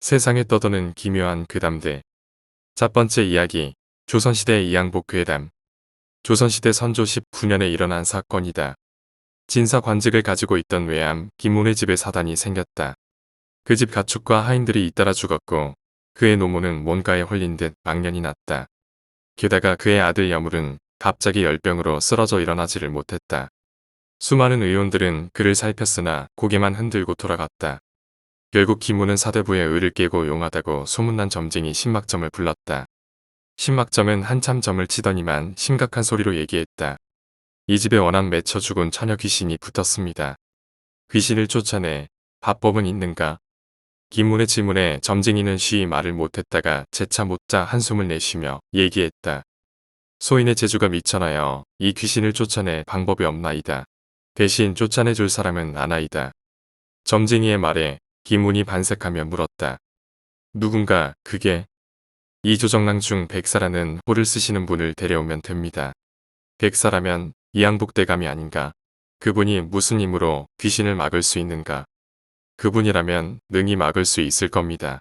세상에 떠도는 기묘한 괴담들. 첫 번째 이야기, 조선시대 이양복 괴담. 조선시대 선조 19년에 일어난 사건이다. 진사관직을 가지고 있던 외암 김문의 집에 사단이 생겼다. 그 집 가축과 하인들이 잇따라 죽었고 그의 노모는 뭔가에 홀린 듯 망년이 났다. 게다가 그의 아들 여물은 갑자기 열병으로 쓰러져 일어나지를 못했다. 수많은 의원들은 그를 살폈으나 고개만 흔들고 돌아갔다. 결국 김문은 사대부의 의를 깨고 용하다고 소문난 점쟁이 신막점을 불렀다. 신막점은 한참 점을 치더니만 심각한 소리로 얘기했다. 이 집에 워낙 맺혀 죽은 처녀 귀신이 붙었습니다. 귀신을 쫓아내 밥법은 있는가? 김문의 질문에 점쟁이는 쉬이 말을 못했다가 재차 못자 한숨을 내쉬며 얘기했다. 소인의 재주가 미쳐나여 이 귀신을 쫓아내 방법이 없나이다. 대신 쫓아내줄 사람은 아나이다. 점쟁이의 말에 김문이 반색하며 물었다. 누군가 그게? 이조정랑 중 백사라는 호를 쓰시는 분을 데려오면 됩니다. 백사라면 이양복대감이 아닌가? 그분이 무슨 힘으로 귀신을 막을 수 있는가? 그분이라면 능히 막을 수 있을 겁니다.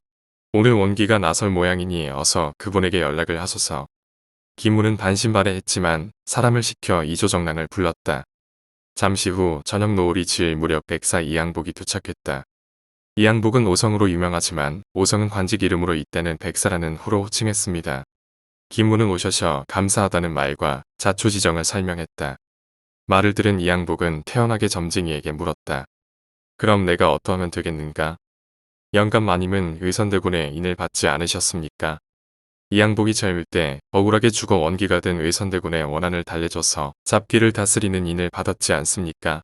오늘 원기가 나설 모양이니 어서 그분에게 연락을 하소서. 김문은 반신반의했지만 사람을 시켜 이조정랑을 불렀다. 잠시 후 저녁 노을이 질 무렵 백사 이양복이 도착했다. 이양복은 오성으로 유명하지만 오성은 관직 이름으로 이때는 백사라는 호로 호칭했습니다. 김문은 오셔서 감사하다는 말과 자초지정을 설명했다. 말을 들은 이양복은 태연하게 점쟁이에게 물었다. 그럼 내가 어떠하면 되겠는가? 영감 마님은 의선대군의 인을 받지 않으셨습니까? 이양복이 젊을 때 억울하게 죽어 원기가 된 의선대군의 원한을 달래줘서 잡기를 다스리는 인을 받았지 않습니까?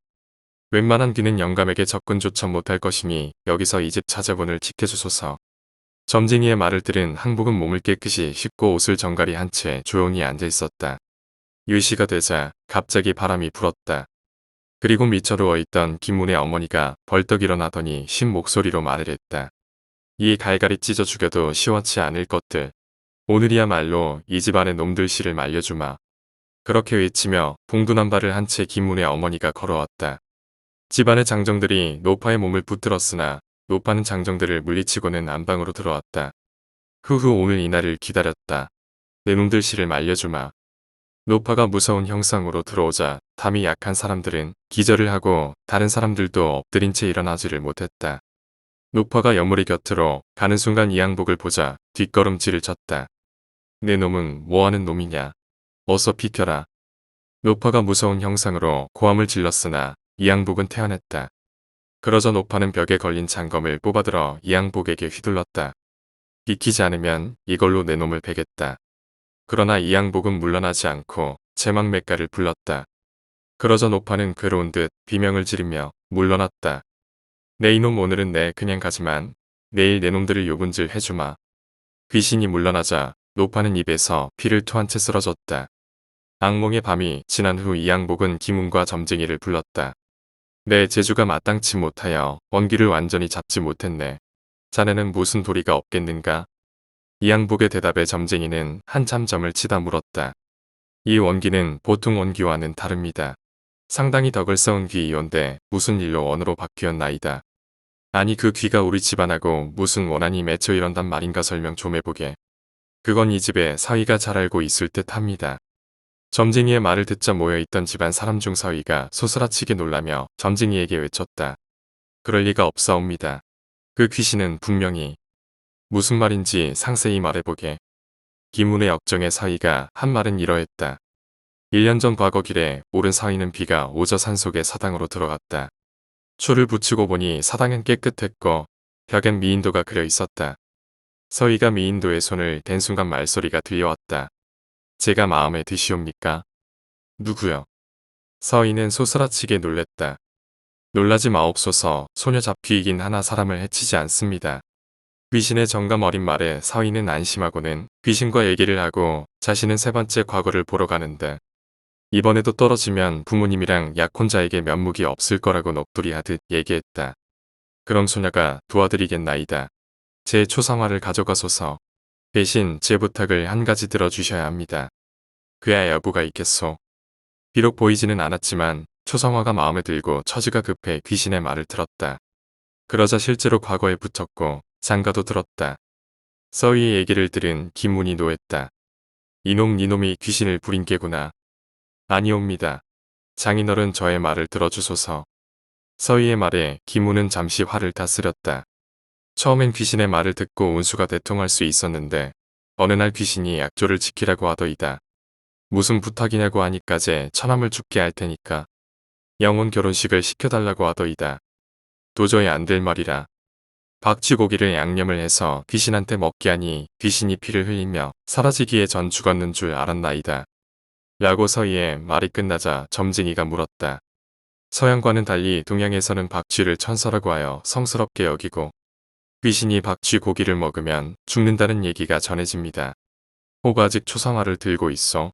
웬만한 귀는 영감에게 접근조차 못할 것이니 여기서 이 집 찾아분을 지켜주소서. 점쟁이의 말을 들은 항복은 몸을 깨끗이 씻고 옷을 정갈이 한 채 조용히 앉아 있었다. 유시가 되자 갑자기 바람이 불었다. 그리고 미처 누워있던 김문의 어머니가 벌떡 일어나더니 쉰 목소리로 말을 했다. 이 갈갈이 찢어 죽여도 시원치 않을 것들. 오늘이야말로 이 집안의 놈들 씨를 말려주마. 그렇게 외치며 봉둔한 발을 한 채 김문의 어머니가 걸어왔다. 집안의 장정들이 노파의 몸을 붙들었으나 노파는 장정들을 물리치고는 안방으로 들어왔다. 후후 오늘 이날을 기다렸다. 내 놈들 씨를 말려주마. 노파가 무서운 형상으로 들어오자 담이 약한 사람들은 기절을 하고 다른 사람들도 엎드린 채 일어나지를 못했다. 노파가 여물의 곁으로 가는 순간 이양복을 보자 뒷걸음질을 쳤다. 내 놈은 뭐하는 놈이냐. 어서 비켜라. 노파가 무서운 형상으로 고함을 질렀으나 이양복은 태어났다. 그러자 노파는 벽에 걸린 장검을 뽑아들어 이양복에게 휘둘렀다. 비키지 않으면 이걸로 내 놈을 베겠다. 그러나 이양복은 물러나지 않고 제망맥가를 불렀다. 그러자 노파는 괴로운 듯 비명을 지르며 물러났다. 내 이놈 오늘은 내 그냥 가지만 내일 내 놈들을 요군질 해주마. 귀신이 물러나자 노파는 입에서 피를 토한 채 쓰러졌다. 악몽의 밤이 지난 후 이양복은 김문과 점쟁이를 불렀다. 내 재주가 마땅치 못하여 원기를 완전히 잡지 못했네. 자네는 무슨 도리가 없겠는가? 이양복의 대답에 점쟁이는 한참 점을 치다 물었다. 이 원기는 보통 원기와는 다릅니다. 상당히 덕을 쌓은 귀이온데 무슨 일로 원으로 바뀌었나이다. 아니 그 귀가 우리 집안하고 무슨 원한이 맺혀 이런단 말인가 설명 좀 해보게. 그건 이 집에 사위가 잘 알고 있을 듯 합니다. 점쟁이의 말을 듣자 모여있던 집안 사람 중 사위가 소스라치게 놀라며 점쟁이에게 외쳤다. 그럴 리가 없사옵니다. 그 귀신은 분명히. 무슨 말인지 상세히 말해보게. 김문의 역정의 사위가 한 말은 이러했다. 1년 전 과거길에 오른 사위는 비가 오져 산속에 사당으로 들어갔다. 초를 붙이고 보니 사당은 깨끗했고 벽엔 미인도가 그려 있었다. 서위가 미인도의 손을 댄 순간 말소리가 들려왔다. 제가 마음에 드시옵니까? 누구요? 서인은 소스라치게 놀랬다. 놀라지 마옵소서. 소녀 잡귀이긴 하나 사람을 해치지 않습니다. 귀신의 정감 어린 말에 서인은 안심하고는 귀신과 얘기를 하고 자신은 세 번째 과거를 보러 가는데 이번에도 떨어지면 부모님이랑 약혼자에게 면목이 없을 거라고 넋두리하듯 얘기했다. 그럼 소녀가 도와드리겠나이다. 제 초상화를 가져가소서. 대신 제 부탁을 한 가지 들어주셔야 합니다. 그야 여부가 있겠소. 비록 보이지는 않았지만 초상화가 마음에 들고 처지가 급해 귀신의 말을 들었다. 그러자 실제로 과거에 붙었고 장가도 들었다. 서희의 얘기를 들은 김문이 노했다. 이놈 니놈이 귀신을 부린 게구나. 아니옵니다. 장인어른 저의 말을 들어주소서. 서희의 말에 김문은 잠시 화를 다스렸다. 처음엔 귀신의 말을 듣고 운수가 대통할 수 있었는데 어느 날 귀신이 약조를 지키라고 하더이다. 무슨 부탁이냐고 하니까제 처남을 죽게 할 테니까 영혼 결혼식을 시켜달라고 하더이다. 도저히 안 될 말이라. 박쥐고기를 양념을 해서 귀신한테 먹게 하니 귀신이 피를 흘리며 사라지기에 전 죽었는 줄 알았나이다. 라고 서희의 말이 끝나자 점쟁이가 물었다. 서양과는 달리 동양에서는 박쥐를 천사라고 하여 성스럽게 여기고 귀신이 박쥐 고기를 먹으면 죽는다는 얘기가 전해집니다. 혹 아직 초상화를 들고 있어?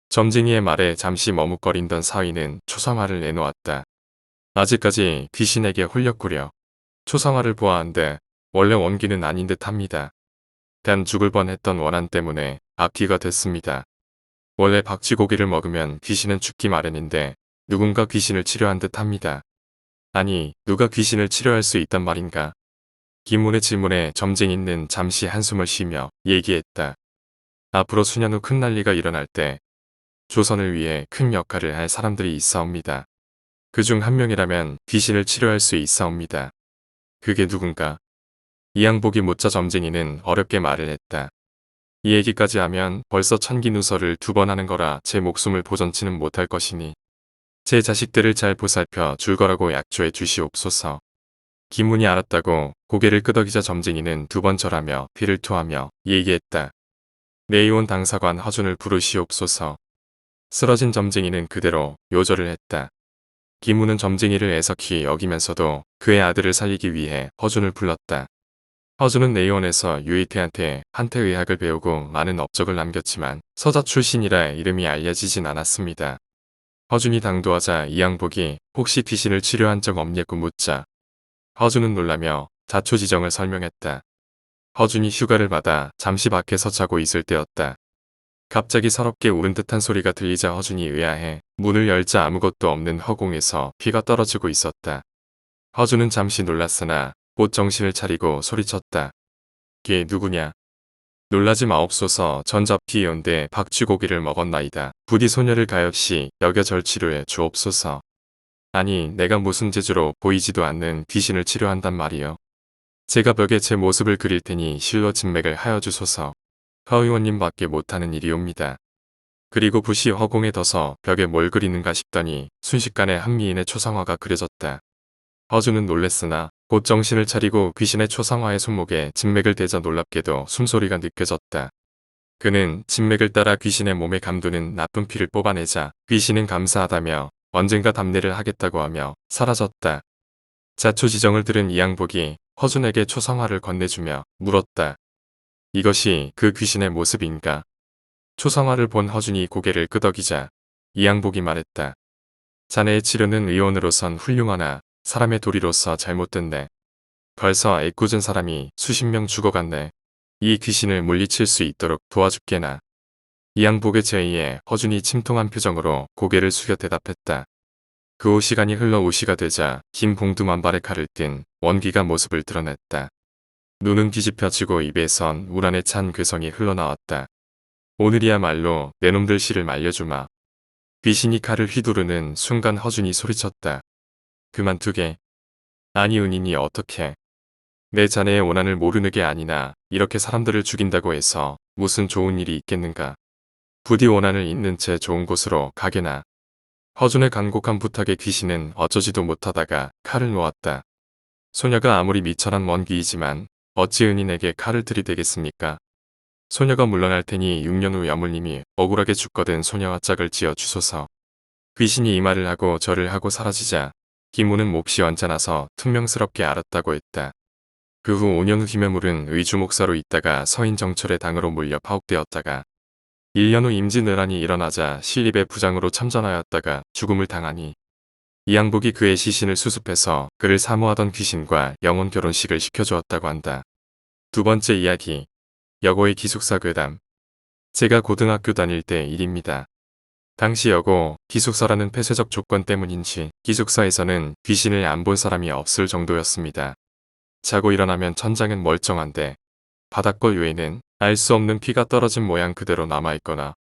점쟁이의 말에 잠시 머뭇거린던 사위는 초상화를 내놓았다. 아직까지 귀신에게 홀렸구려. 초상화를 보아한데 원래 원기는 아닌 듯 합니다. 단 죽을 뻔했던 원한 때문에 앞뒤가 됐습니다. 원래 박쥐고기를 먹으면 귀신은 죽기 마련인데 누군가 귀신을 치료한 듯 합니다. 아니, 누가 귀신을 치료할 수 있단 말인가? 김문의 질문에 점쟁이는 잠시 한숨을 쉬며 얘기했다. 앞으로 수년 후 큰 난리가 일어날 때 조선을 위해 큰 역할을 할 사람들이 있사옵니다. 그중 한 명이라면 귀신을 치료할 수 있사옵니다. 그게 누군가? 이양복이 묻자 점쟁이는 어렵게 말을 했다. 이 얘기까지 하면 벌써 천기누설을 2번 하는 거라 제 목숨을 보전치는 못할 것이니 제 자식들을 잘 보살펴 줄 거라고 약조해 주시옵소서. 김문이 알았다고 고개를 끄덕이자 점쟁이는 2번 절하며 피를 토하며 얘기했다. 내이온 당사관 허준을 부르시옵소서. 쓰러진 점쟁이는 그대로 요절을 했다. 김문은 점쟁이를 애석히 여기면서도 그의 아들을 살리기 위해 허준을 불렀다. 허준은 내의원에서 유이태한테 한태의학을 배우고 많은 업적을 남겼지만 서자 출신이라 이름이 알려지진 않았습니다. 허준이 당도하자 이양복이 혹시 귀신을 치료한 적 없냐고 묻자 허준은 놀라며 자초지정을 설명했다. 허준이 휴가를 받아 잠시 밖에서 자고 있을 때였다. 갑자기 서럽게 울은 듯한 소리가 들리자 허준이 의아해 문을 열자 아무것도 없는 허공에서 피가 떨어지고 있었다. 허준은 잠시 놀랐으나 곧 정신을 차리고 소리쳤다. 걔 누구냐? 놀라지 마옵소서. 전잡기 연대 박쥐고기를 먹었나이다. 부디 소녀를 가엾이 여겨 절 치료해 주옵소서. 아니 내가 무슨 재주로 보이지도 않는 귀신을 치료한단 말이요. 제가 벽에 제 모습을 그릴 테니 실로 진맥을 하여 주소서. 허 의원님밖에 못하는 일이옵니다. 그리고 붓이 허공에 둬서 벽에 뭘 그리는가 싶더니 순식간에 한미인의 초상화가 그려졌다. 허준은 놀랬으나 곧 정신을 차리고 귀신의 초상화의 손목에 진맥을 대자 놀랍게도 숨소리가 느껴졌다. 그는 진맥을 따라 귀신의 몸에 감도는 나쁜 피를 뽑아내자 귀신은 감사하다며 언젠가 답례를 하겠다고 하며 사라졌다. 자초지정을 들은 이양복이 허준에게 초상화를 건네주며 물었다. 이것이 그 귀신의 모습인가? 초상화를 본 허준이 고개를 끄덕이자 이양복이 말했다. 자네의 치료는 의원으로선 훌륭하나 사람의 도리로서 잘못됐네. 벌써 애꿎은 사람이 수십 명 죽어갔네. 이 귀신을 물리칠 수 있도록 도와줄게나. 이양복의 제의에 허준이 침통한 표정으로 고개를 숙여 대답했다. 그 후 시간이 흘러 오시가 되자 긴 봉두만발의 칼을 띤 원기가 모습을 드러냈다. 눈은 뒤집혀지고 입에선 우란에 찬 괴성이 흘러나왔다. 오늘이야말로 내 놈들 씨를 말려주마. 귀신이 칼을 휘두르는 순간 허준이 소리쳤다. 그만두게. 아니 은인이 어떻게. 내 자네의 원한을 모르는 게 아니나 이렇게 사람들을 죽인다고 해서 무슨 좋은 일이 있겠는가. 부디 원한을 잇는 채 좋은 곳으로 가게나. 허준의 간곡한 부탁에 귀신은 어쩌지도 못하다가 칼을 놓았다. 소녀가 아무리 미천한 원귀이지만 어찌 은인에게 칼을 들이대겠습니까? 소녀가 물러날 테니 6년 후 여물님이 억울하게 죽거든 소녀와 짝을 지어 주소서. 귀신이 이 말을 하고 절을 하고 사라지자 김우는 몹시 언짢아서 퉁명스럽게 알았다고 했다. 그 후 5년 후 김해물은 의주 목사로 있다가 서인정철의 당으로 몰려 파옥되었다가 1년 후 임진왜란이 일어나자 신립의 부장으로 참전하였다가 죽음을 당하니 이양복이 그의 시신을 수습해서 그를 사모하던 귀신과 영혼 결혼식을 시켜주었다고 한다. 두 번째 이야기. 여고의 기숙사 괴담. 제가 고등학교 다닐 때 일입니다. 당시 여고 기숙사라는 폐쇄적 조건 때문인지 기숙사에서는 귀신을 안 본 사람이 없을 정도였습니다. 자고 일어나면 천장은 멀쩡한데 바닥걸 외에는 알 수 없는 피가 떨어진 모양 그대로 남아있거나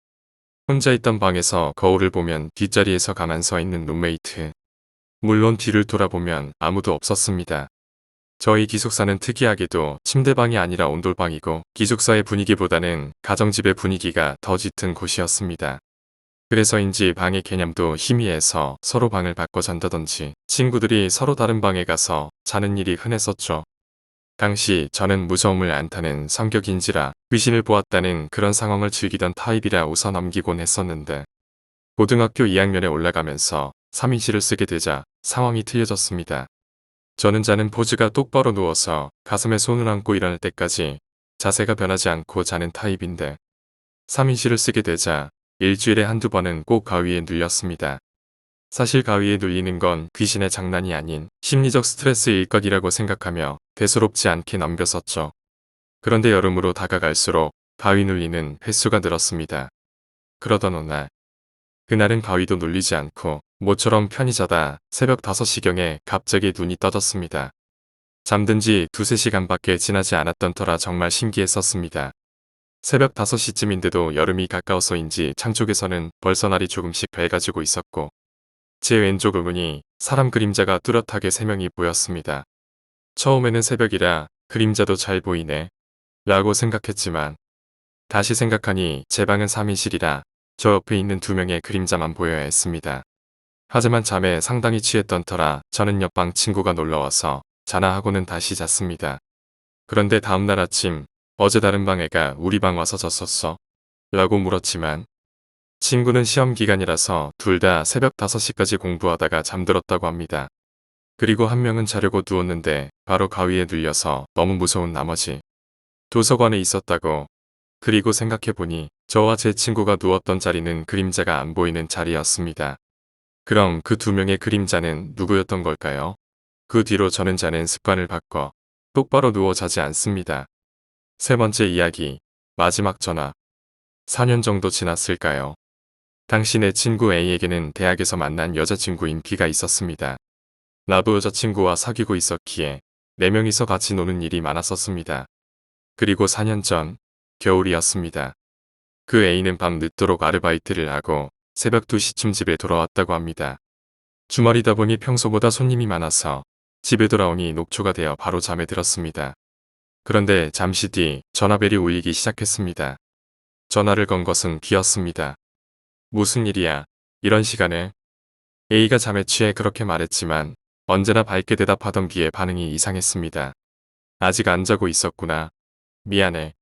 혼자 있던 방에서 거울을 보면 뒷자리에서 가만 서 있는 룸메이트. 물론 뒤를 돌아보면 아무도 없었습니다. 저희 기숙사는 특이하게도 침대방이 아니라 온돌방이고 기숙사의 분위기보다는 가정집의 분위기가 더 짙은 곳이었습니다. 그래서인지 방의 개념도 희미해서 서로 방을 바꿔 잔다든지 친구들이 서로 다른 방에 가서 자는 일이 흔했었죠. 당시 저는 무서움을 안 타는 성격인지라 귀신을 보았다는 그런 상황을 즐기던 타입이라 웃어 넘기곤 했었는데 고등학교 2학년에 올라가면서 3인실을 쓰게 되자 상황이 틀려졌습니다. 저는 자는 포즈가 똑바로 누워서 가슴에 손을 얹고 일어날 때까지 자세가 변하지 않고 자는 타입인데 3인실을 쓰게 되자 일주일에 한두 번은 꼭 가위에 눌렸습니다. 사실 가위에 눌리는 건 귀신의 장난이 아닌 심리적 스트레스 일각이라고 생각하며 대수롭지 않게 넘겼었죠. 그런데 여름으로 다가갈수록 가위 눌리는 횟수가 늘었습니다. 그러던 어느 날, 그날은 가위도 눌리지 않고 모처럼 편히 자다 새벽 5시경에 갑자기 눈이 떠졌습니다. 잠든 지 2~3시간밖에 지나지 않았던 터라 정말 신기했었습니다. 새벽 5시쯤인데도 여름이 가까워서인지 창 쪽에서는 벌써 날이 조금씩 밝아지고 있었고 제 왼쪽 의문이 사람 그림자가 뚜렷하게 3명이 보였습니다. 처음에는 새벽이라 그림자도 잘 보이네 라고 생각했지만 다시 생각하니 제 방은 3인실이라 저 옆에 있는 2명의 그림자만 보여야 했습니다. 하지만 잠에 상당히 취했던 터라 저는 옆방 친구가 놀러와서 자나 하고는 다시 잤습니다. 그런데 다음날 아침 어제 다른 방 애가 우리 방 와서 잤었어? 라고 물었지만 친구는 시험 기간이라서 둘 다 새벽 5시까지 공부하다가 잠들었다고 합니다. 그리고 한 명은 자려고 누웠는데 바로 가위에 눌려서 너무 무서운 나머지 도서관에 있었다고. 그리고 생각해보니 저와 제 친구가 누웠던 자리는 그림자가 안 보이는 자리였습니다. 그럼 그 2명의 그림자는 누구였던 걸까요? 그 뒤로 저는 자는 습관을 바꿔 똑바로 누워 자지 않습니다. 세 번째 이야기, 마지막 전화. 4년 정도 지났을까요? 당시 내 친구 A에게는 대학에서 만난 여자친구인 B가 있었습니다. 나도 여자친구와 사귀고 있었기에 4명이서 같이 노는 일이 많았었습니다. 그리고 4년 전, 겨울이었습니다. 그 A는 밤 늦도록 아르바이트를 하고 새벽 2시쯤 집에 돌아왔다고 합니다. 주말이다 보니 평소보다 손님이 많아서 집에 돌아오니 녹초가 되어 바로 잠에 들었습니다. 그런데 잠시 뒤 전화벨이 울리기 시작했습니다. 전화를 건 것은 B였습니다. 무슨 일이야? 이런 시간에? A가 잠에 취해 그렇게 말했지만 언제나 밝게 대답하던 B의 반응이 이상했습니다. 아직 안 자고 있었구나. 미안해.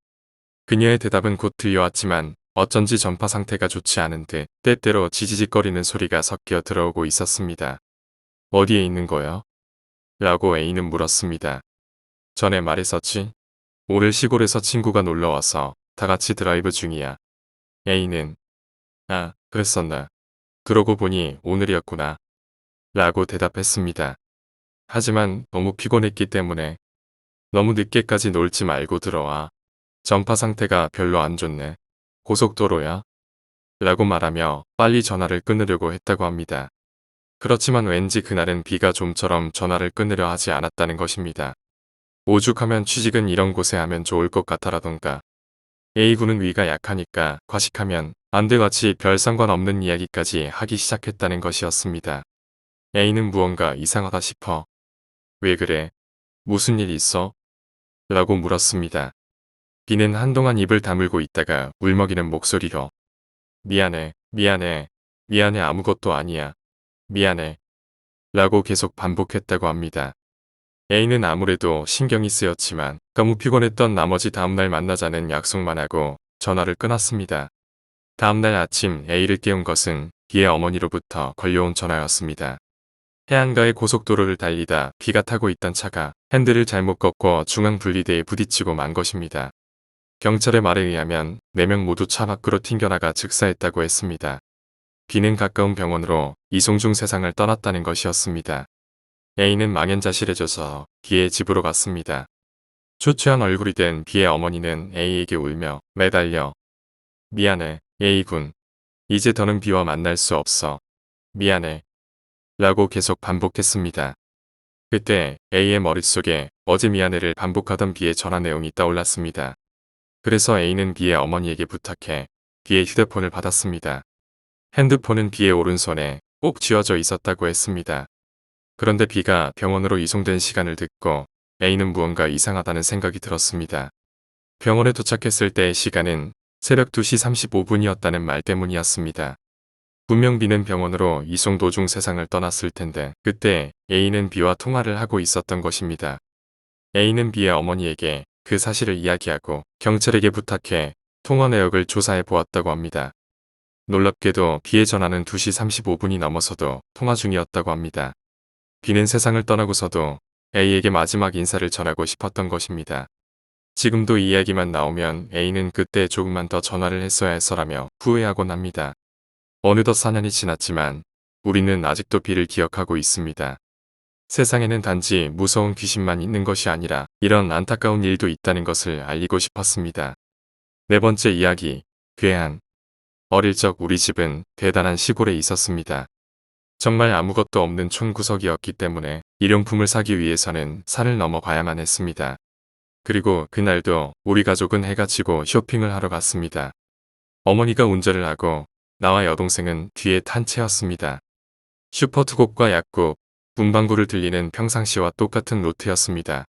그녀의 대답은 곧 들려왔지만 어쩐지 전파 상태가 좋지 않은 듯 때때로 지지직거리는 소리가 섞여 들어오고 있었습니다. 어디에 있는 거야? 라고 A는 물었습니다. 전에 말했었지? 오늘 시골에서 친구가 놀러와서 다 같이 드라이브 중이야. A는 아, 그랬었나. 그러고 보니 오늘이었구나. 라고 대답했습니다. 하지만 너무 피곤했기 때문에 너무 늦게까지 놀지 말고 들어와. 전파 상태가 별로 안 좋네. 고속도로야? 라고 말하며 빨리 전화를 끊으려고 했다고 합니다. 그렇지만 왠지 그날은 B가 좀처럼 전화를 끊으려 하지 않았다는 것입니다. 오죽하면 취직은 이런 곳에 하면 좋을 것 같아라던가. A군은 위가 약하니까 과식하면 안 돼 같이 별 상관없는 이야기까지 하기 시작했다는 것이었습니다. A는 무언가 이상하다 싶어. 왜 그래? 무슨 일 있어? 라고 물었습니다. B는 한동안 입을 다물고 있다가 울먹이는 목소리로 미안해, 미안해, 미안해 아무것도 아니야. 미안해. 라고 계속 반복했다고 합니다. A는 아무래도 신경이 쓰였지만 너무 피곤했던 나머지 다음날 만나자는 약속만 하고 전화를 끊었습니다. 다음날 아침 A를 깨운 것은 B의 어머니로부터 걸려온 전화였습니다. 해안가의 고속도로를 달리다 B가 타고 있던 차가 핸들을 잘못 꺾고 중앙분리대에 부딪히고 만 것입니다. 경찰의 말에 의하면 4명 모두 차 밖으로 튕겨나가 즉사했다고 했습니다. B는 가까운 병원으로 이송 중 세상을 떠났다는 것이었습니다. A는 망연자실해져서 B의 집으로 갔습니다. 초췌한 얼굴이 된 B의 어머니는 A에게 울며 매달려 미안해, A군. 이제 더는 B와 만날 수 없어. 미안해. 라고 계속 반복했습니다. 그때 A의 머릿속에 어제 미안해를 반복하던 B의 전화 내용이 떠올랐습니다. 그래서 A는 B의 어머니에게 부탁해 B의 휴대폰을 받았습니다. 핸드폰은 B의 오른손에 꼭 쥐어져 있었다고 했습니다. 그런데 B가 병원으로 이송된 시간을 듣고 A는 무언가 이상하다는 생각이 들었습니다. 병원에 도착했을 때의 시간은 새벽 2시 35분이었다는 말 때문이었습니다. 분명 B는 병원으로 이송 도중 세상을 떠났을 텐데 그때 A는 B와 통화를 하고 있었던 것입니다. A는 B의 어머니에게 그 사실을 이야기하고 경찰에게 부탁해 통화 내역을 조사해 보았다고 합니다. 놀랍게도 B의 전화는 2시 35분이 넘어서도 통화 중이었다고 합니다. B는 세상을 떠나고서도 A에게 마지막 인사를 전하고 싶었던 것입니다. 지금도 이 이야기만 나오면 A는 그때 조금만 더 전화를 했어야 했어라며 후회하곤 합니다. 어느덧 4년이 지났지만 우리는 아직도 B를 기억하고 있습니다. 세상에는 단지 무서운 귀신만 있는 것이 아니라 이런 안타까운 일도 있다는 것을 알리고 싶었습니다. 네 번째 이야기, 괴한. 어릴 적 우리 집은 대단한 시골에 있었습니다. 정말 아무것도 없는 촌구석이었기 때문에 일용품을 사기 위해서는 산을 넘어가야만 했습니다. 그리고 그날도 우리 가족은 해가 지고 쇼핑을 하러 갔습니다. 어머니가 운전을 하고 나와 여동생은 뒤에 탄 채였습니다. 슈퍼투곱과 약국, 문방구를 들리는 평상시와 똑같은 루트였습니다.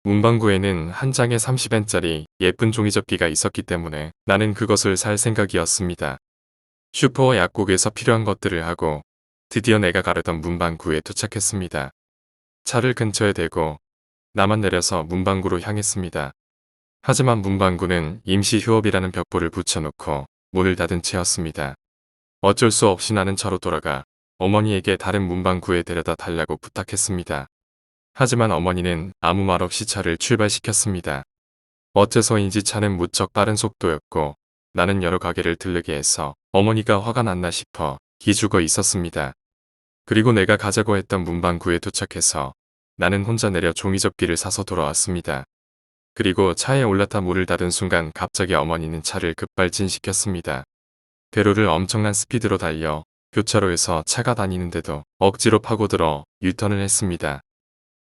문방구에는 한 장에 30엔짜리 예쁜 종이접기가 있었기 때문에 나는 그것을 살 생각이었습니다. 슈퍼와 약국에서 필요한 것들을 하고 드디어 내가 가려던 문방구에 도착했습니다. 차를 근처에 대고 나만 내려서 문방구로 향했습니다. 하지만 문방구는 임시 휴업이라는 벽보를 붙여놓고 문을 닫은 채였습니다. 어쩔 수 없이 나는 차로 돌아가 어머니에게 다른 문방구에 데려다 달라고 부탁했습니다. 하지만 어머니는 아무 말 없이 차를 출발시켰습니다. 어째서인지 차는 무척 빠른 속도였고 나는 여러 가게를 들르게 해서 어머니가 화가 났나 싶어 기죽어 있었습니다. 그리고 내가 가자고 했던 문방구에 도착해서 나는 혼자 내려 종이접기를 사서 돌아왔습니다. 그리고 차에 올라타 문을 닫은 순간 갑자기 어머니는 차를 급발진시켰습니다. 대로를 엄청난 스피드로 달려 교차로에서 차가 다니는데도 억지로 파고들어 유턴을 했습니다.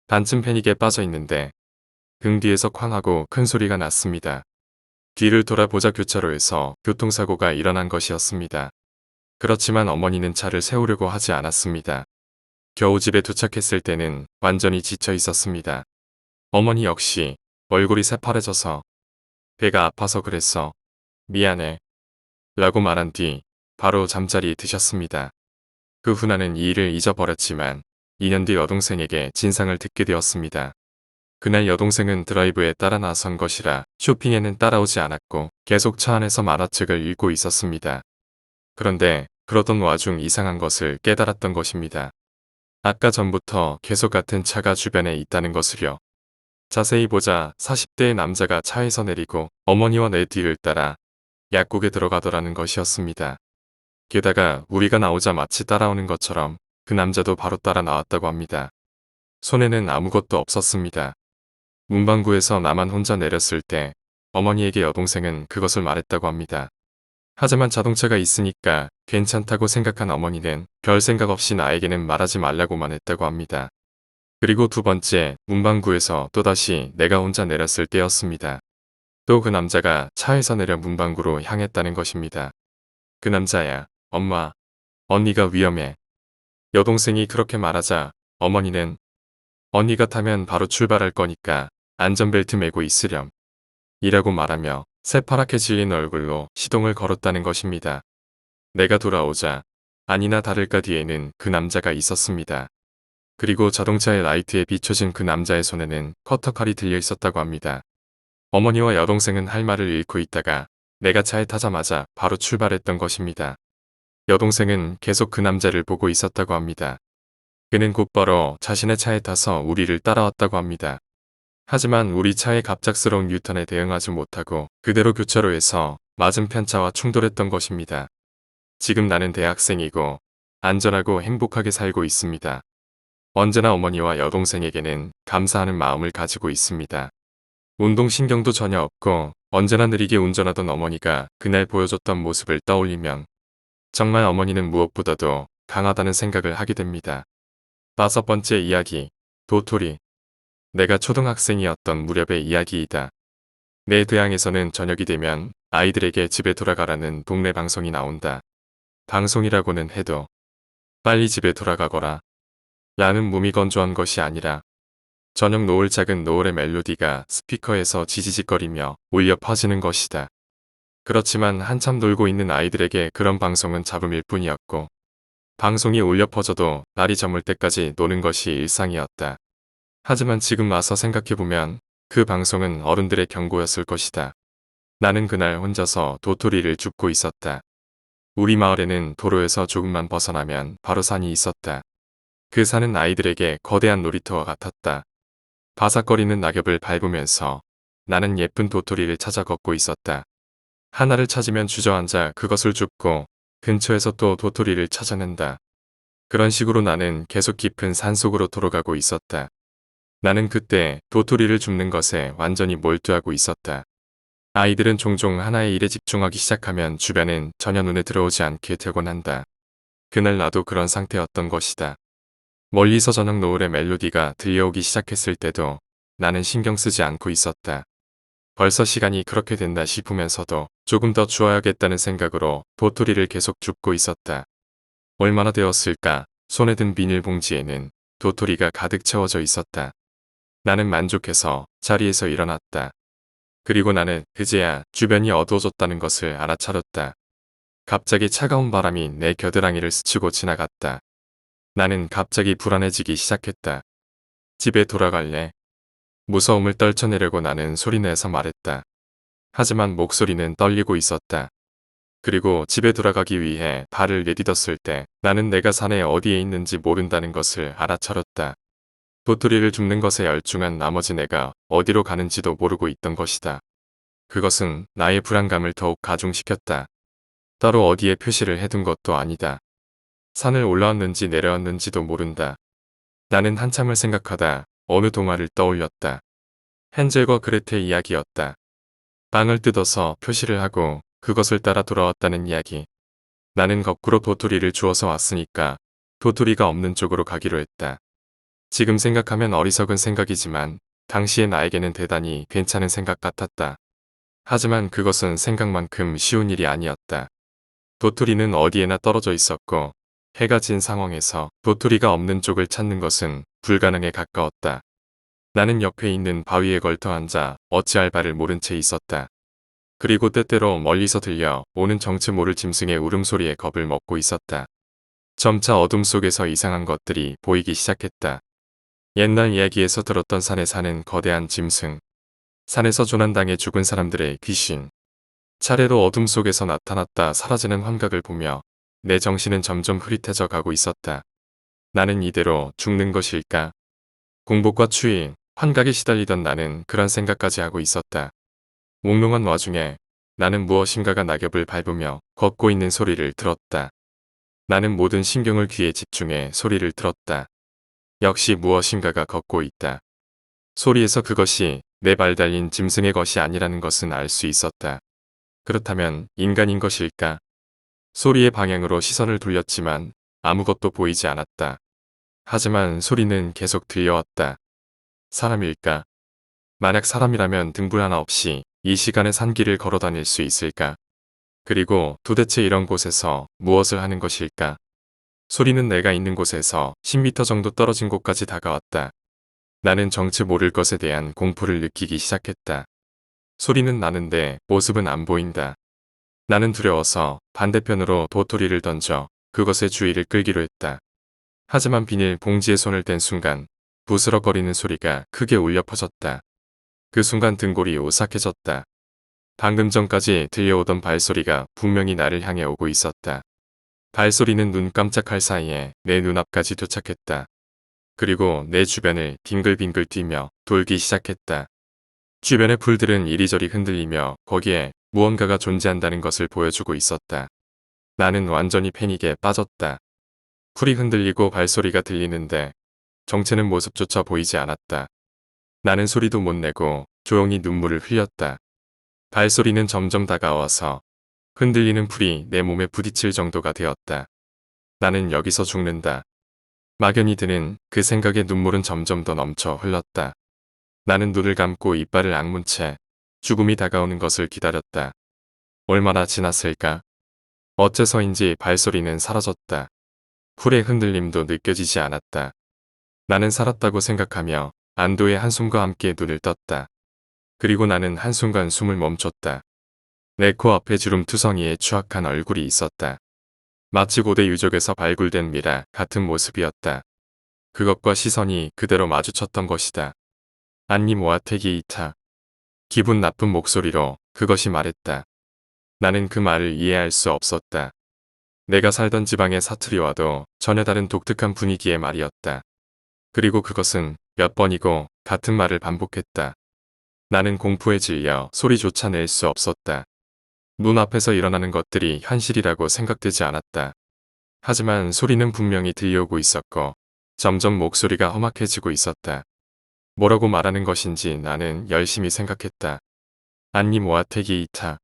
반쯤 패닉에 빠져 있는데 등 뒤에서 쾅 하고 큰 소리가 났습니다. 뒤를 돌아보자 교차로에서 교통사고가 일어난 것이었습니다. 그렇지만 어머니는 차를 세우려고 하지 않았습니다. 겨우 집에 도착했을 때는 완전히 지쳐 있었습니다. 어머니 역시 얼굴이 새파래져서 배가 아파서 그랬어. 미안해. 라고 말한 뒤 바로 잠자리에 드셨습니다. 그 후 나는 이 일을 잊어버렸지만 2년 뒤 여동생에게 진상을 듣게 되었습니다. 그날 여동생은 드라이브에 따라 나선 것이라 쇼핑에는 따라오지 않았고 계속 차 안에서 만화책을 읽고 있었습니다. 그런데 그러던 와중 이상한 것을 깨달았던 것입니다. 아까 전부터 계속 같은 차가 주변에 있다는 것을요. 자세히 보자 40대의 남자가 차에서 내리고 어머니와 내 뒤를 따라 약국에 들어가더라는 것이었습니다. 게다가 우리가 나오자 마치 따라오는 것처럼 그 남자도 바로 따라 나왔다고 합니다. 손에는 아무것도 없었습니다. 문방구에서 나만 혼자 내렸을 때 어머니에게 여동생은 그것을 말했다고 합니다. 하지만 자동차가 있으니까 괜찮다고 생각한 어머니는 별 생각 없이 나에게는 말하지 말라고만 했다고 합니다. 그리고 두 번째 문방구에서 또다시 내가 혼자 내렸을 때였습니다. 또 그 남자가 차에서 내려 문방구로 향했다는 것입니다. 그 남자야, 엄마, 언니가 위험해. 여동생이 그렇게 말하자 어머니는 언니가 타면 바로 출발할 거니까 안전벨트 매고 있으렴. 이라고 말하며 새파랗게 질린 얼굴로 시동을 걸었다는 것입니다. 내가 돌아오자 아니나 다를까 뒤에는 그 남자가 있었습니다. 그리고 자동차의 라이트에 비춰진 그 남자의 손에는 커터칼이 들려 있었다고 합니다. 어머니와 여동생은 할 말을 잃고 있다가 내가 차에 타자마자 바로 출발했던 것입니다. 여동생은 계속 그 남자를 보고 있었다고 합니다. 그는 곧바로 자신의 차에 타서 우리를 따라왔다고 합니다. 하지만 우리 차의 갑작스러운 유턴에 대응하지 못하고 그대로 교차로에서 맞은편 차와 충돌했던 것입니다. 지금 나는 대학생이고 안전하고 행복하게 살고 있습니다. 언제나 어머니와 여동생에게는 감사하는 마음을 가지고 있습니다. 운동신경도 전혀 없고 언제나 느리게 운전하던 어머니가 그날 보여줬던 모습을 떠올리면 정말 어머니는 무엇보다도 강하다는 생각을 하게 됩니다. 5번째 이야기, 도토리. 내가 초등학생이었던 무렵의 이야기이다. 내 고향에서는 저녁이 되면 아이들에게 집에 돌아가라는 동네 방송이 나온다. 방송이라고는 해도 빨리 집에 돌아가거라 라는 무미건조한 것이 아니라 저녁 노을 작은 노을의 멜로디가 스피커에서 지지직거리며 울려 퍼지는 것이다. 그렇지만 한참 놀고 있는 아이들에게 그런 방송은 잡음일 뿐이었고 방송이 울려 퍼져도 날이 저물 때까지 노는 것이 일상이었다. 하지만 지금 와서 생각해보면 그 방송은 어른들의 경고였을 것이다. 나는 그날 혼자서 도토리를 줍고 있었다. 우리 마을에는 도로에서 조금만 벗어나면 바로 산이 있었다. 그 산은 아이들에게 거대한 놀이터와 같았다. 바삭거리는 낙엽을 밟으면서 나는 예쁜 도토리를 찾아 걷고 있었다. 하나를 찾으면 주저앉아 그것을 줍고 근처에서 또 도토리를 찾아낸다. 그런 식으로 나는 계속 깊은 산속으로 돌아가고 있었다. 나는 그때 도토리를 줍는 것에 완전히 몰두하고 있었다. 아이들은 종종 하나의 일에 집중하기 시작하면 주변은 전혀 눈에 들어오지 않게 되곤 한다. 그날 나도 그런 상태였던 것이다. 멀리서 저녁 노을의 멜로디가 들려오기 시작했을 때도 나는 신경 쓰지 않고 있었다. 벌써 시간이 그렇게 된다 싶으면서도 조금 더 주어야겠다는 생각으로 도토리를 계속 줍고 있었다. 얼마나 되었을까? 손에 든 비닐봉지에는 도토리가 가득 채워져 있었다. 나는 만족해서 자리에서 일어났다. 그리고 나는 그제야 주변이 어두워졌다는 것을 알아차렸다. 갑자기 차가운 바람이 내 겨드랑이를 스치고 지나갔다. 나는 갑자기 불안해지기 시작했다. 집에 돌아갈래? 무서움을 떨쳐내려고 나는 소리내서 말했다. 하지만 목소리는 떨리고 있었다. 그리고 집에 돌아가기 위해 발을 내딛었을 때 나는 내가 산에 어디에 있는지 모른다는 것을 알아차렸다. 도토리를 줍는 것에 열중한 나머지 내가 어디로 가는지도 모르고 있던 것이다. 그것은 나의 불안감을 더욱 가중시켰다. 따로 어디에 표시를 해둔 것도 아니다. 산을 올라왔는지 내려왔는지도 모른다. 나는 한참을 생각하다 어느 동화를 떠올렸다. 헨젤과 그레텔 이야기였다. 빵을 뜯어서 표시를 하고 그것을 따라 돌아왔다는 이야기. 나는 거꾸로 도토리를 주워서 왔으니까 도토리가 없는 쪽으로 가기로 했다. 지금 생각하면 어리석은 생각이지만 당시의 나에게는 대단히 괜찮은 생각 같았다. 하지만 그것은 생각만큼 쉬운 일이 아니었다. 도토리는 어디에나 떨어져 있었고 해가 진 상황에서 도토리가 없는 쪽을 찾는 것은 불가능에 가까웠다. 나는 옆에 있는 바위에 걸터 앉아 어찌할 바를 모른 채 있었다. 그리고 때때로 멀리서 들려 오는 정체 모를 짐승의 울음소리에 겁을 먹고 있었다. 점차 어둠 속에서 이상한 것들이 보이기 시작했다. 옛날 이야기에서 들었던 산에 사는 거대한 짐승. 산에서 조난당해 죽은 사람들의 귀신. 차례로 어둠 속에서 나타났다 사라지는 환각을 보며 내 정신은 점점 흐릿해져 가고 있었다. 나는 이대로 죽는 것일까? 공복과 추위, 환각에 시달리던 나는 그런 생각까지 하고 있었다. 몽롱한 와중에 나는 무엇인가가 낙엽을 밟으며 걷고 있는 소리를 들었다. 나는 모든 신경을 귀에 집중해 소리를 들었다. 역시 무엇인가가 걷고 있다. 소리에서 그것이 내 발 달린 짐승의 것이 아니라는 것은 알 수 있었다. 그렇다면 인간인 것일까? 소리의 방향으로 시선을 돌렸지만 아무것도 보이지 않았다. 하지만 소리는 계속 들려왔다. 사람일까? 만약 사람이라면 등불 하나 없이 이 시간에 산길을 걸어 다닐 수 있을까? 그리고 도대체 이런 곳에서 무엇을 하는 것일까? 소리는 내가 있는 곳에서 10m 정도 떨어진 곳까지 다가왔다. 나는 정체 모를 것에 대한 공포를 느끼기 시작했다. 소리는 나는데 모습은 안 보인다. 나는 두려워서 반대편으로 도토리를 던져 그것의 주의를 끌기로 했다. 하지만 비닐 봉지에 손을 댄 순간 부스럭거리는 소리가 크게 울려 퍼졌다. 그 순간 등골이 오싹해졌다. 방금 전까지 들려오던 발소리가 분명히 나를 향해 오고 있었다. 발소리는 눈 깜짝할 사이에 내 눈앞까지 도착했다. 그리고 내 주변을 빙글빙글 뛰며 돌기 시작했다. 주변의 풀들은 이리저리 흔들리며 거기에 무언가가 존재한다는 것을 보여주고 있었다. 나는 완전히 패닉에 빠졌다. 풀이 흔들리고 발소리가 들리는데 정체는 모습조차 보이지 않았다. 나는 소리도 못 내고 조용히 눈물을 흘렸다. 발소리는 점점 다가와서 흔들리는 풀이 내 몸에 부딪힐 정도가 되었다. 나는 여기서 죽는다. 막연히 드는 그 생각에 눈물은 점점 더 넘쳐 흘렀다. 나는 눈을 감고 이빨을 악문 채 죽음이 다가오는 것을 기다렸다. 얼마나 지났을까? 어째서인지 발소리는 사라졌다. 풀의 흔들림도 느껴지지 않았다. 나는 살았다고 생각하며 안도의 한숨과 함께 눈을 떴다. 그리고 나는 한순간 숨을 멈췄다. 내 코앞에 주름투성이의 추악한 얼굴이 있었다. 마치 고대 유적에서 발굴된 미라 같은 모습이었다. 그것과 시선이 그대로 마주쳤던 것이다. 안니 모아테기 이타. 기분 나쁜 목소리로 그것이 말했다. 나는 그 말을 이해할 수 없었다. 내가 살던 지방의 사투리와도 전혀 다른 독특한 분위기의 말이었다. 그리고 그것은 몇 번이고 같은 말을 반복했다. 나는 공포에 질려 소리조차 낼 수 없었다. 눈앞에서 일어나는 것들이 현실이라고 생각되지 않았다. 하지만 소리는 분명히 들려오고 있었고 점점 목소리가 험악해지고 있었다. 뭐라고 말하는 것인지 나는 열심히 생각했다. 안니 모아테기 이타.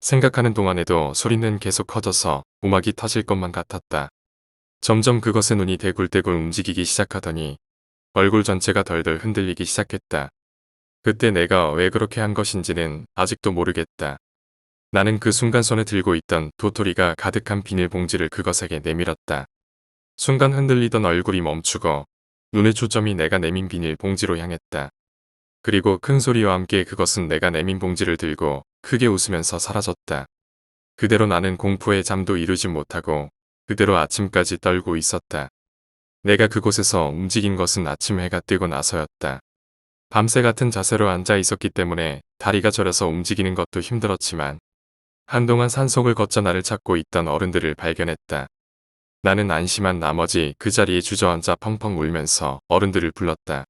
생각하는 동안에도 소리는 계속 커져서 음악이 터질 것만 같았다. 점점 그것의 눈이 대굴대굴 움직이기 시작하더니 얼굴 전체가 덜덜 흔들리기 시작했다. 그때 내가 왜 그렇게 한 것인지는 아직도 모르겠다. 나는 그 순간 손에 들고 있던 도토리가 가득한 비닐봉지를 그것에게 내밀었다. 순간 흔들리던 얼굴이 멈추고 눈의 초점이 내가 내민 비닐봉지로 향했다. 그리고 큰 소리와 함께 그것은 내가 내민 봉지를 들고 크게 웃으면서 사라졌다. 그대로 나는 공포에 잠도 이루지 못하고 그대로 아침까지 떨고 있었다. 내가 그곳에서 움직인 것은 아침 해가 뜨고 나서였다. 밤새 같은 자세로 앉아 있었기 때문에 다리가 저려서 움직이는 것도 힘들었지만 한동안 산속을 거쳐 나를 찾고 있던 어른들을 발견했다. 나는 안심한 나머지 그 자리에 주저앉아 펑펑 울면서 어른들을 불렀다.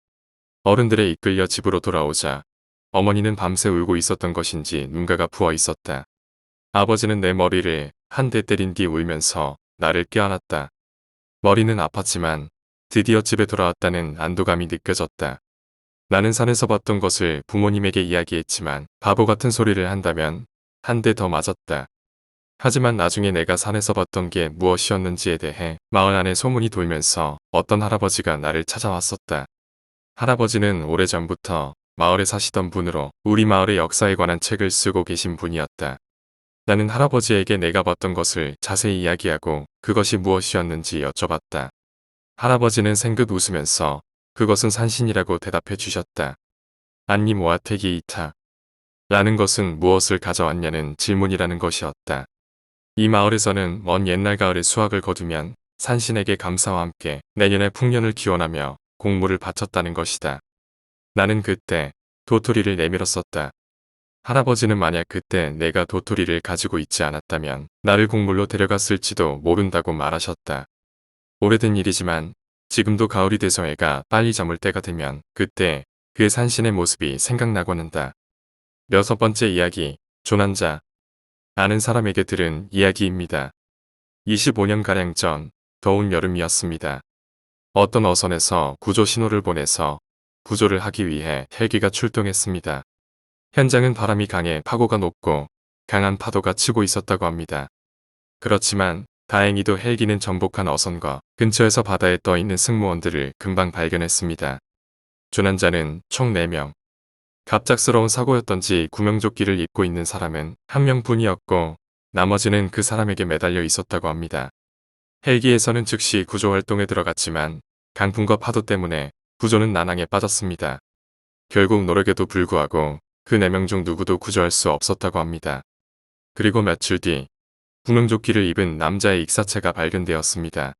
어른들에 이끌려 집으로 돌아오자 어머니는 밤새 울고 있었던 것인지 눈가가 부어 있었다. 아버지는 내 머리를 한 대 때린 뒤 울면서 나를 껴안았다. 머리는 아팠지만 드디어 집에 돌아왔다는 안도감이 느껴졌다. 나는 산에서 봤던 것을 부모님에게 이야기했지만 바보 같은 소리를 한다면 한 대 더 맞았다. 하지만 나중에 내가 산에서 봤던 게 무엇이었는지에 대해 마을 안에 소문이 돌면서 어떤 할아버지가 나를 찾아왔었다. 할아버지는 오래전부터 마을에 사시던 분으로 우리 마을의 역사에 관한 책을 쓰고 계신 분이었다. 나는 할아버지에게 내가 봤던 것을 자세히 이야기하고 그것이 무엇이었는지 여쭤봤다. 할아버지는 생긋 웃으면서 그것은 산신이라고 대답해 주셨다. 안니 모아테기 이타. 라는 것은 무엇을 가져왔냐는 질문이라는 것이었다. 이 마을에서는 먼 옛날 가을에 수확을 거두면 산신에게 감사와 함께 내년에 풍년을 기원하며 공물을 바쳤다는 것이다. 나는 그때 도토리를 내밀었었다. 할아버지는 만약 그때 내가 도토리를 가지고 있지 않았다면 나를 공물로 데려갔을지도 모른다고 말하셨다. 오래된 일이지만 지금도 가을이 돼서 애가 빨리 잠을 때가 되면 그때 그 산신의 모습이 생각나곤 한다. 6번째 이야기, 조난자. 아는 사람에게 들은 이야기입니다. 25년가량 전 더운 여름이었습니다. 어떤 어선에서 구조 신호를 보내서 구조를 하기 위해 헬기가 출동했습니다. 현장은 바람이 강해 파고가 높고 강한 파도가 치고 있었다고 합니다. 그렇지만 다행히도 헬기는 정복한 어선과 근처에서 바다에 떠있는 승무원들을 금방 발견했습니다. 조난자는 총 4명. 갑작스러운 사고였던지 구명조끼를 입고 있는 사람은 한 명뿐이었고 나머지는 그 사람에게 매달려 있었다고 합니다. 헬기에서는 즉시 구조활동에 들어갔지만 강풍과 파도 때문에 구조는 난항에 빠졌습니다. 결국 노력에도 불구하고 그 4명 중 누구도 구조할 수 없었다고 합니다. 그리고 며칠 뒤 구명조끼를 입은 남자의 익사체가 발견되었습니다.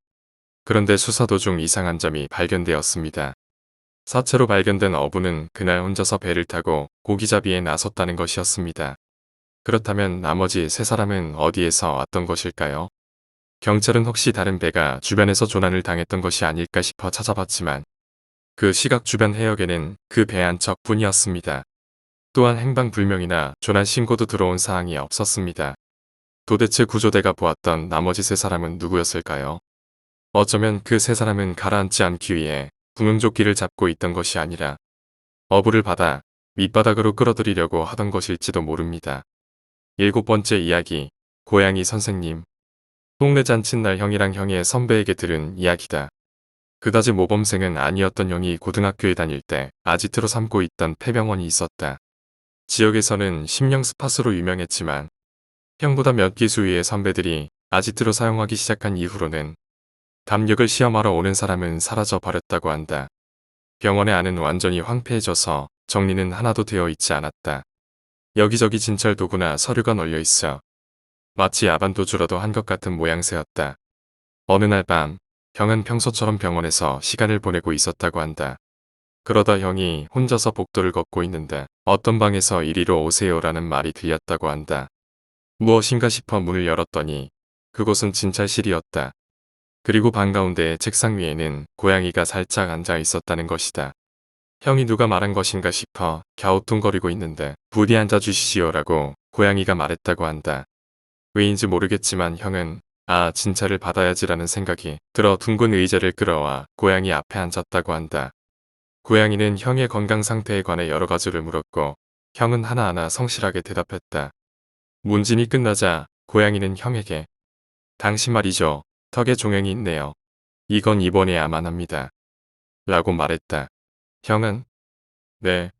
그런데 수사 도중 이상한 점이 발견되었습니다. 사체로 발견된 어부는 그날 혼자서 배를 타고 고기잡이에 나섰다는 것이었습니다. 그렇다면 나머지 3사람은 어디에서 왔던 것일까요? 경찰은 혹시 다른 배가 주변에서 조난을 당했던 것이 아닐까 싶어 찾아봤지만 그 시각 주변 해역에는 그 배 한 척뿐이었습니다. 또한 행방불명이나 조난 신고도 들어온 사항이 없었습니다. 도대체 구조대가 보았던 나머지 3사람은 누구였을까요? 어쩌면 그 3사람은 가라앉지 않기 위해 구명조끼를 잡고 있던 것이 아니라 어부를 받아 밑바닥으로 끌어들이려고 하던 것일지도 모릅니다. 7번째 이야기, 고양이 선생님. 동네 잔칫날 형이랑 형의 선배에게 들은 이야기다. 그다지 모범생은 아니었던 형이 고등학교에 다닐 때 아지트로 삼고 있던 폐병원이 있었다. 지역에서는 심령 스팟으로 유명했지만 형보다 몇 기수 위의 선배들이 아지트로 사용하기 시작한 이후로는 담력을 시험하러 오는 사람은 사라져 버렸다고 한다. 병원의 안은 완전히 황폐해져서 정리는 하나도 되어 있지 않았다. 여기저기 진찰 도구나 서류가 널려 있어 마치 야반도주라도 한 것 같은 모양새였다. 어느 날 밤, 형은 평소처럼 병원에서 시간을 보내고 있었다고 한다. 그러다 형이 혼자서 복도를 걷고 있는데 어떤 방에서 이리로 오세요라는 말이 들렸다고 한다. 무엇인가 싶어 문을 열었더니 그곳은 진찰실이었다. 그리고 방 가운데 책상 위에는 고양이가 살짝 앉아 있었다는 것이다. 형이 누가 말한 것인가 싶어 갸우뚱거리고 있는데 부디 앉아주시지요라고 고양이가 말했다고 한다. 왜인지 모르겠지만 형은 진찰을 받아야지라는 생각이 들어 둥근 의자를 끌어와 고양이 앞에 앉았다고 한다. 고양이는 형의 건강 상태에 관해 여러 가지를 물었고 형은 하나하나 성실하게 대답했다. 문진이 끝나자 고양이는 형에게 당신 말이죠. 턱에 종양이 있네요. 이건 입원해야만 합니다. 라고 말했다. 형은 네,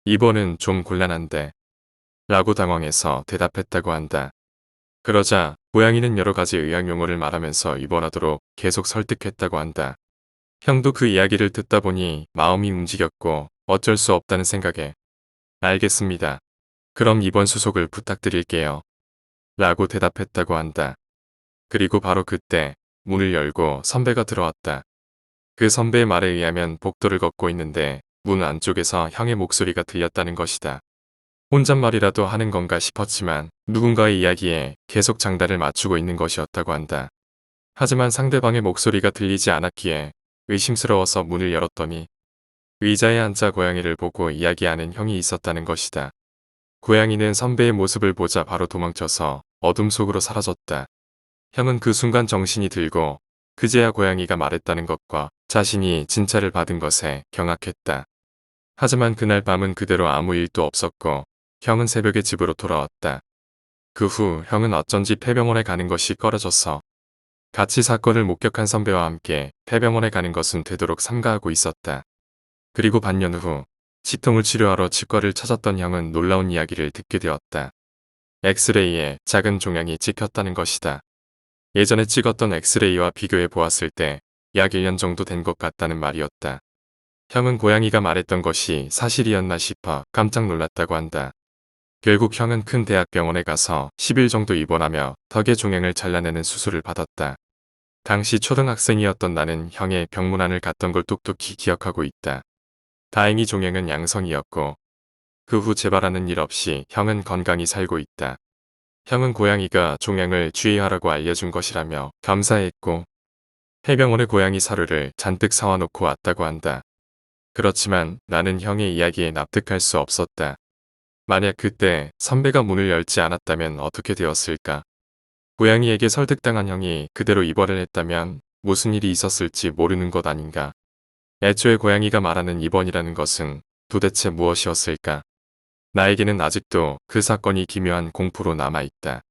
입원은 좀 곤란한데 라고 당황해서 대답했다고 한다. 그러자 고양이는 여러 가지 의학 용어를 말하면서 입원하도록 계속 설득했다고 한다. 형도 그 이야기를 듣다 보니 마음이 움직였고 어쩔 수 없다는 생각에 알겠습니다. 그럼 입원 수속을 부탁드릴게요. 라고 대답했다고 한다. 그리고 바로 그때 문을 열고 선배가 들어왔다. 그 선배의 말에 의하면 복도를 걷고 있는데 문 안쪽에서 형의 목소리가 들렸다는 것이다. 혼잣말이라도 하는 건가 싶었지만 누군가의 이야기에 계속 장단을 맞추고 있는 것이었다고 한다. 하지만 상대방의 목소리가 들리지 않았기에 의심스러워서 문을 열었더니 의자에 앉아 고양이를 보고 이야기하는 형이 있었다는 것이다. 고양이는 선배의 모습을 보자 바로 도망쳐서 어둠 속으로 사라졌다. 형은 그 순간 정신이 들고 그제야 고양이가 말했다는 것과 자신이 진찰을 받은 것에 경악했다. 하지만 그날 밤은 그대로 아무 일도 없었고 형은 새벽에 집으로 돌아왔다. 그 후 형은 어쩐지 폐병원에 가는 것이 꺼려져서 같이 사건을 목격한 선배와 함께 폐병원에 가는 것은 되도록 삼가하고 있었다. 그리고 반년 후 치통을 치료하러 치과를 찾았던 형은 놀라운 이야기를 듣게 되었다. 엑스레이에 작은 종양이 찍혔다는 것이다. 예전에 찍었던 엑스레이와 비교해 보았을 때 약 1년 정도 된 것 같다는 말이었다. 형은 고양이가 말했던 것이 사실이었나 싶어 깜짝 놀랐다고 한다. 결국 형은 큰 대학병원에 가서 10일 정도 입원하며 턱의 종양을 잘라내는 수술을 받았다. 당시 초등학생이었던 나는 형의 병문안을 갔던 걸 똑똑히 기억하고 있다. 다행히 종양은 양성이었고 그 후 재발하는 일 없이 형은 건강히 살고 있다. 형은 고양이가 종양을 주의하라고 알려준 것이라며 감사했고 폐병원에 고양이 사료를 잔뜩 사와 놓고 왔다고 한다. 그렇지만 나는 형의 이야기에 납득할 수 없었다. 만약 그때 선배가 문을 열지 않았다면 어떻게 되었을까? 고양이에게 설득당한 형이 그대로 입원을 했다면 무슨 일이 있었을지 모르는 것 아닌가? 애초에 고양이가 말하는 입원이라는 것은 도대체 무엇이었을까? 나에게는 아직도 그 사건이 기묘한 공포로 남아있다.